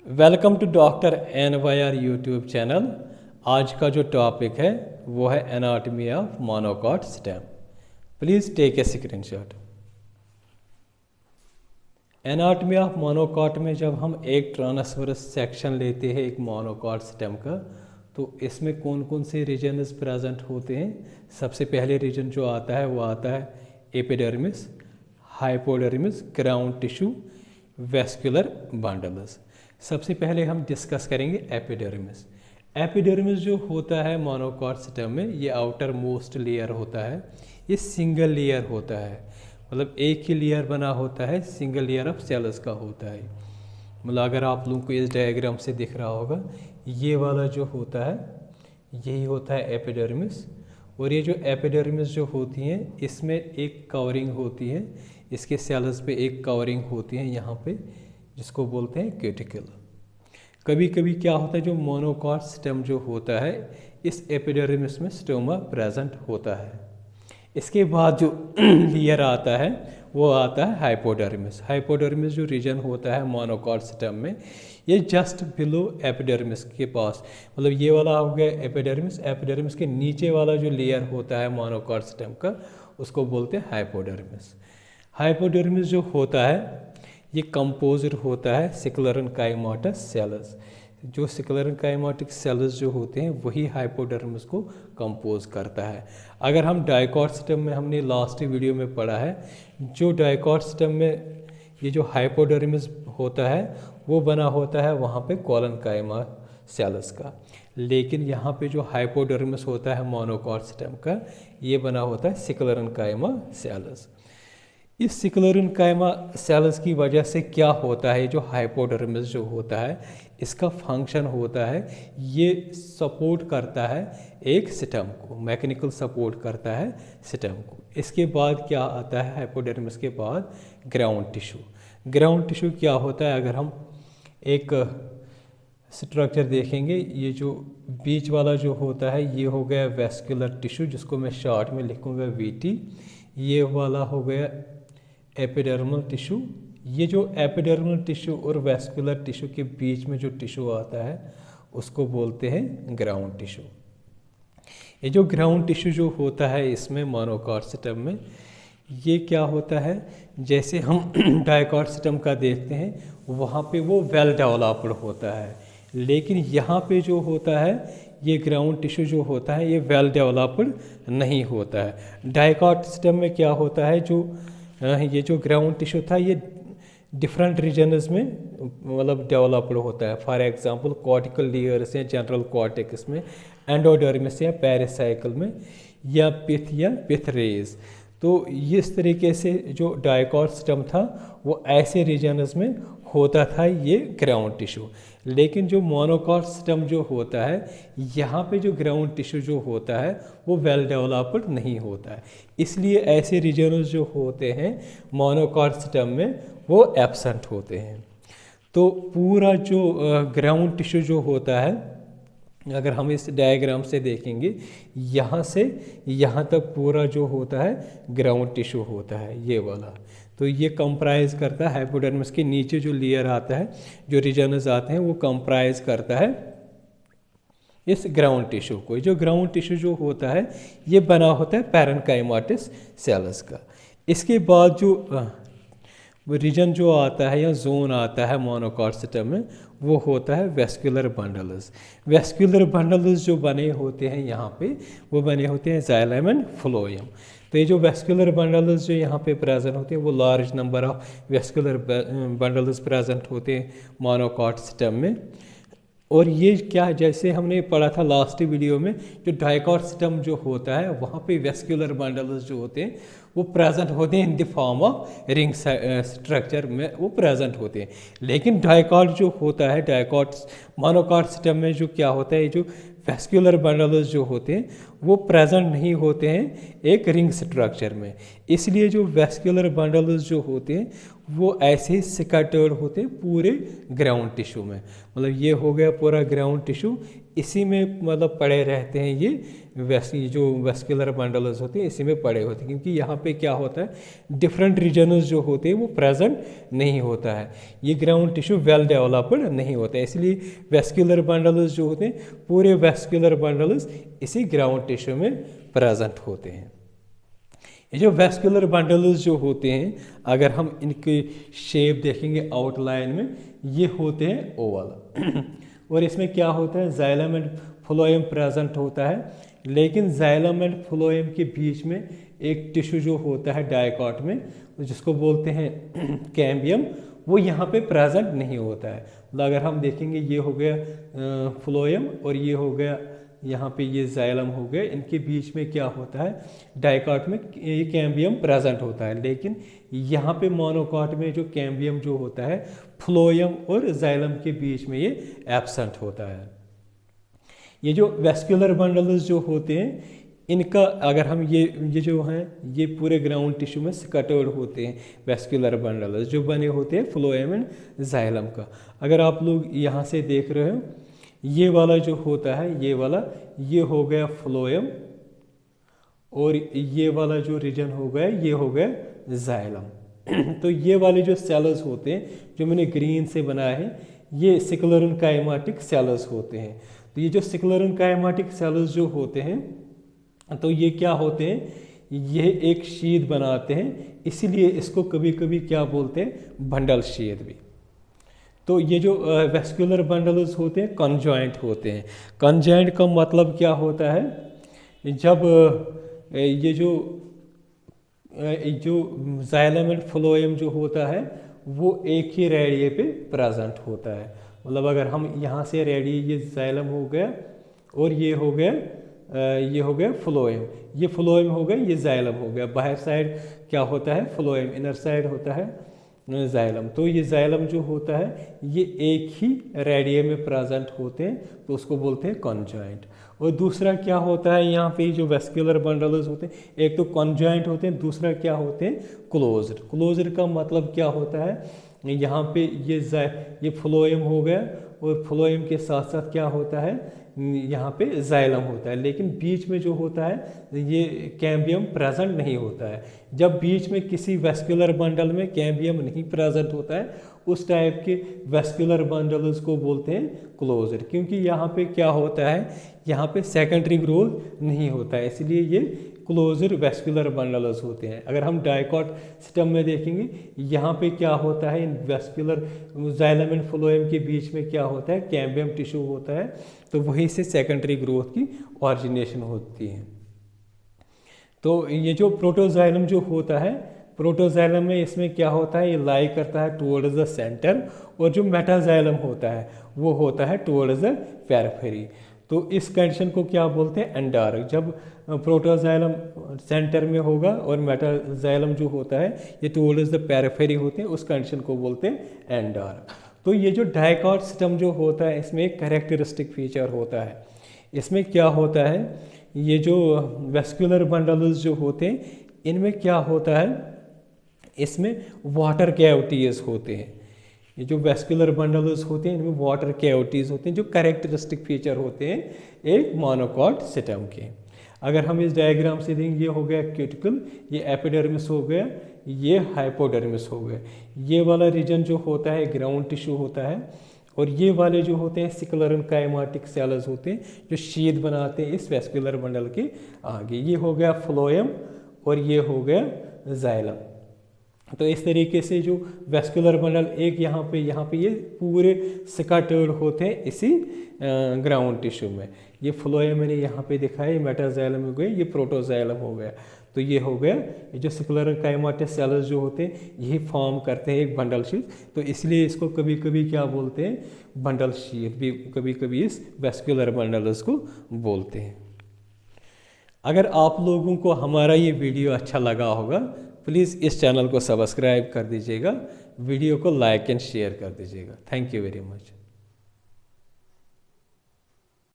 Welcome to doctor NYR YouTube channel. आज का जो टॉपिक है वो है anatomy of monocot stem. Please take a screenshot. Anatomy of monocot में जब हम एक ट्रांसवर्स सेक्शन लेते हैं एक मोनोकॉट स्टेम का, तो इसमें कौन कौन से रीजन्स प्रेजेंट होते हैं। सबसे पहले रीजन जो आता है वो आता है epidermis, hypodermis, ground tissue, vascular bundles. सबसे पहले हम डिस्कस करेंगे एपिडर्मिस। एपिडर्मिस जो होता है मोनोकॉट स्टेम में, ये आउटर मोस्ट लेयर होता है। ये सिंगल लेयर होता है, मतलब एक ही लेयर बना होता है, सिंगल लेयर ऑफ सेल्स का होता है। मतलब अगर आप लोगों को इस डायग्राम से दिख रहा होगा, ये वाला जो होता है यही होता है एपिडर्मिस। और ये जो एपिडर्मिस जो होती हैं इसमें एक कवरिंग होती है, इसके सेल्स पे एक कवरिंग होती है यहाँ पे, जिसको बोलते हैं क्यूटिकल। कभी कभी क्या होता है, जो मोनोकॉट स्टेम जो होता है इस एपिडर्मिस में स्टोमा प्रेजेंट होता है। इसके बाद जो लेयर आता है वो आता है हाइपोडर्मिस। हाइपोडर्मिस जो रीजन होता है मोनोकॉट स्टेम में, ये जस्ट बिलो एपिडर्मिस के पास, मतलब ये वाला हो गया एपिडर्मिस। एपिडर्मिस के नीचे वाला जो लेयर होता है मोनोकॉट स्टेम का, उसको बोलते हैं हाइपोडर्मिस। हाइपोडर्मिस जो होता है ये कंपोज्ड होता है स्क्लेरेन्काइमोटिक सेल्स। जो स्क्लेरेन्काइमोटिक सेल्स जो होते हैं वही हाइपोडर्मिस को कंपोज करता है। अगर हम डाइकॉट स्टेम में, हमने लास्ट वीडियो में पढ़ा है, जो डाइकॉट स्टेम में ये जो हाइपोडर्मिस होता है वो बना होता है वहाँ पे कोलेनकाइमा सेल्स का, लेकिन यहाँ पे जो हाइपोडर्मिस होता है मोनोकॉट स्टेम का, ये बना होता है स्क्लेरेन्काइमा सेल्स। इस स्क्लेरेन्काइमा सेल्स की वजह से क्या होता है, जो हाइपोडर्मिस जो होता है इसका फंक्शन होता है, ये सपोर्ट करता है एक स्टेम को, मैकेनिकल सपोर्ट करता है स्टेम को। इसके बाद क्या आता है, हाइपोडर्मिस के बाद ग्राउंड टिश्यू। ग्राउंड टिश्यू क्या होता है, अगर हम एक स्ट्रक्चर देखेंगे, ये जो बीच वाला जो होता है ये हो गया वेस्कुलर टिश्यू, जिसको मैं शॉर्ट में लिखूँगा VT। ये वाला हो गया एपिडर्मल टिश्यू। ये जो एपिडर्मल टिश्यू और वेस्कुलर टिश्यू के बीच में जो टिश्यू आता है उसको बोलते हैं ग्राउंड टिश्यू। ये जो ग्राउंड टिश्यू जो होता है इसमें मोनोकॉट स्टेम में, ये क्या होता है, जैसे हम डाइकॉट स्टेम का देखते हैं वहाँ पे वो वेल डेवलप्ड होता है, लेकिन यहाँ पे जो होता है ये ग्राउंड टिश्यू जो होता है ये वेल डेवलप्ड नहीं होता है। डाइकॉट स्टेम में क्या होता है, जो ये जो ग्राउंड टिश्यू था ये डिफरेंट रीजन्स में मतलब डेवलप्ड होता है। फॉर एग्जांपल कॉर्टिकल लेयर्स या जनरल कॉर्टेक्स में, एंडोडर्मिस या पेरिसाइकल में, या पिथ रेज। तो इस तरीके से जो डाइकॉट स्टेम था वो ऐसे रीजन्स में होता था ये ग्राउंड टिश्यू। लेकिन जो मोनोकॉट स्टेम जो होता है, यहाँ पे जो ग्राउंड टिश्यू जो होता है वो वेल डेवलप्ड नहीं होता है, इसलिए ऐसे रीजन्स जो होते हैं मोनोकॉट स्टेम में वो एब्सेंट होते हैं। तो पूरा जो ग्राउंड टिश्यू जो होता है, अगर हम इस डायग्राम से देखेंगे, यहाँ से यहाँ तक पूरा जो होता है ग्राउंड टिश्यू होता है ये वाला। तो ये कंप्राइज करता है हाइपोडर्मिस के नीचे जो लेयर आता है, जो रीजन्स आते हैं वो कंप्राइज करता है इस ग्राउंड टिश्यू को। जो ग्राउंड टिश्यू जो होता है ये बना होता है पैरेन्काइमोटिक सेल्स का। इसके बाद जो रीजन जो आता है या जोन आता है मोनोकॉट स्टेम में, वो होता है वेस्कुलर बंडल्स। वेस्कुलर बंडल्स जो बने होते हैं यहाँ पे, वो बने होते हैं जाइलम एंड फ्लोएम। तो ये जो वेस्कुलर बंडल्स जो यहाँ पे प्रेजेंट होते हैं वो large number of vascular bundles present होते हैं मोनोकॉट स्टेम में। और ये क्या, जैसे हमने पढ़ा था लास्ट वीडियो में, जो डाइकॉट स्टेम जो होता है वहाँ पे वेस्कुलर बंडल्स जो होते हैं वो प्रेजेंट होते हैं in the form of ring structure में वो प्रेजेंट होते हैं। लेकिन डाइकॉट जो होता है, डाइकॉट मोनोकॉट स्टेम में जो क्या होता है, जो वेस्कुलर बंडल्स जो होते हैं वो प्रेजेंट नहीं होते हैं एक रिंग स्ट्रक्चर में। इसलिए जो वेस्कुलर बंडल्स जो होते हैं वो ऐसे ही स्कैटर्ड होते हैं पूरे ग्राउंड टिश्यू में। मतलब ये हो गया पूरा ग्राउंड टिश्यू, इसी में मतलब पड़े रहते हैं ये जो वेस्कुलर बंडल्स होते हैं इसी में पड़े होते हैं, क्योंकि यहाँ पे क्या होता है डिफरेंट रीजन्स जो होते हैं वो प्रेजेंट नहीं होता है, ये ग्राउंड टिश्यू वेल डेवलप्ड नहीं होता है, इसलिए वेस्कुलर बंडल्स जो होते हैं पूरे वेस्कुलर बंडल्स इसी ग्राउंड टिश्यू में प्रेजेंट होते हैं। ये जो वेस्कुलर बंडल्स जो होते हैं अगर हम इनकी शेप देखेंगे आउटलाइन में, ये होते हैं ओवल और इसमें क्या होता है जाइलम एंड फ्लोएम प्रेजेंट होता है, लेकिन जाइलम एंड फ्लोएम के बीच में एक टिश्यू जो होता है डायकॉट में जिसको बोलते हैं कैम्बियम, वो यहाँ पे प्रेजेंट नहीं होता है। मतलब अगर हम देखेंगे ये हो गया फ्लोएम और ये हो गया यहाँ पे ये जाइलम हो गए, इनके बीच में क्या होता है डाइकॉट में ये कैम्बियम प्रेजेंट होता है, लेकिन यहाँ पे मोनोकॉट में जो कैम्बियम जो होता है फ्लोएम और जाइलम के बीच में ये एब्सेंट होता है। ये जो वेस्कुलर बंडल्स जो होते हैं इनका अगर हम ये जो हैं ये पूरे ग्राउंड टिश्यू में स्कैटर्ड होते हैं वेस्कुलर बंडल्स जो बने होते हैं फ्लोएम एंड जाइलम का। अगर आप लोग यहाँ से देख रहे हो ये वाला जो होता है ये वाला ये हो गया फ्लोएम और ये वाला जो रीजन हो गया ये हो गया जाइलम तो ये वाले जो सेल्स होते हैं जो मैंने ग्रीन से बनाया है ये सिकुलरन काइमाटिक सेल्स होते हैं। तो ये जो सिकुलरन काइमाटिक सेल्स जो होते हैं तो ये क्या होते हैं, ये एक शीट बनाते हैं, इसीलिए इसको कभी कभी क्या बोलते हैं बंडल शीट भी। तो ये जो वेस्कुलर बंडल्स होते हैं कंजॉइंट होते हैं। कंजॉइंट का मतलब क्या होता है, जब ये जो जाइलम एंड फ्लोएम जो होता है वो एक ही रेडिये पे प्रेजेंट होता है। मतलब अगर हम यहाँ से रेडिये ये जाइलम हो गया और ये हो गया फ्लोएम, ये फ्लोएम हो गया ये जाइलम हो गया, बाहर साइड क्या होता है फ्लोएम, इनर साइड होता है जाइलम। तो ये जाइलम जो होता है ये एक ही रेडिये में प्रेजेंट होते हैं तो उसको बोलते हैं कॉन्जॉइंट। और दूसरा क्या होता है यहाँ पे जो वेस्कुलर बंडल्स होते हैं एक तो कॉन्जॉइंट होते हैं, दूसरा क्या होते हैं क्लोज्ड। क्लोज्ड का मतलब क्या होता है, यहाँ पे ये फ्लोएम हो गया और फ्लोएम के साथ साथ क्या होता है यहाँ पे जाइलम होता है, लेकिन बीच में जो होता है ये कैम्बियम प्रेजेंट नहीं होता है। जब बीच में किसी वेस्कुलर बंडल में कैम्बियम नहीं प्रेजेंट होता है उस टाइप के वेस्कुलर बंडल्स को बोलते हैं क्लोज्ड, क्योंकि यहाँ पे क्या होता है यहाँ पे सेकेंडरी ग्रोथ नहीं होता है, इसलिए ये क्लोज्ड वेस्कुलर बंडल्स होते हैं। अगर हम डाइकॉट सिस्टम में देखेंगे यहाँ पे क्या होता है इन वेस्कुलर जाइलम एंड फ्लोएम के बीच में क्या होता है कैम्बियम टिश्यू होता है, तो वहीं से सेकेंडरी ग्रोथ की ऑरिजिनेशन होती है। तो ये जो प्रोटोजाइलम जो होता है प्रोटोजाइलम में इसमें क्या होता है ये लाई करता है टुवर्ड्स द सेंटर, और जो मेटाजाइलम होता है वो होता है टुवर्ड्स द पेरिफेरी। तो इस कंडीशन को क्या बोलते हैं एंडार्क। जब प्रोटोजाइलम सेंटर में होगा और मेटाजाइलम जो होता है ये टुवर्ड्स द पेरिफेरी होते हैं, उस कंडीशन को बोलते हैं एंडार्क। तो ये जो डाइकॉट सिस्टम जो होता है इसमें एक कैरेक्टरिस्टिक फीचर होता है। इसमें क्या होता है ये जो वेस्कुलर बंडल्स जो होते हैं इनमें क्या होता है इसमें वाटर कैविटीज होते हैं। ये जो वेस्कुलर बंडल्स होते हैं इनमें वाटर कैविटीज होते हैं जो कैरेक्टरिस्टिक फीचर होते हैं एक मोनोकॉट सिस्टम के। अगर हम इस डायग्राम से देखेंगे ये हो गया क्यूटिकल, ये एपिडर्मिस हो गया, ये हाइपोडर्मिस हो गया। ये वाला रीजन जो होता है ग्राउंड टिश्यू होता है और ये वाले जो होते हैं सिकुलरन काइमाटिक सेल्स होते हैं जो शीट बनाते हैं इस वेस्कुलर बंडल के आगे। ये हो गया फ्लोएम और ये हो गया जाइलम। तो इस तरीके से जो वेस्कुलर बंडल एक यहाँ पे ये पूरे स्कैटर्ड होते हैं इसी ग्राउंड टिश्यू में। ये फ्लोएम मैंने यहाँ पे दिखाया, ये मेटाजाइलम हो गया, ये प्रोटोजाइलम हो गया। तो ये हो गया ये जो सिकुलर काइमाटिक सेल्स जो होते हैं यही फॉर्म करते हैं एक बंडल शीट। तो इसलिए इसको कभी कभी क्या बोलते हैं बंडल शीट भी कभी कभी इस वेस्कुलर बंडल्स को बोलते हैं। अगर आप लोगों को हमारा ये वीडियो अच्छा लगा होगा प्लीज़ इस चैनल को सब्सक्राइब कर दीजिएगा, वीडियो को लाइक एंड शेयर कर दीजिएगा। Thank you very much.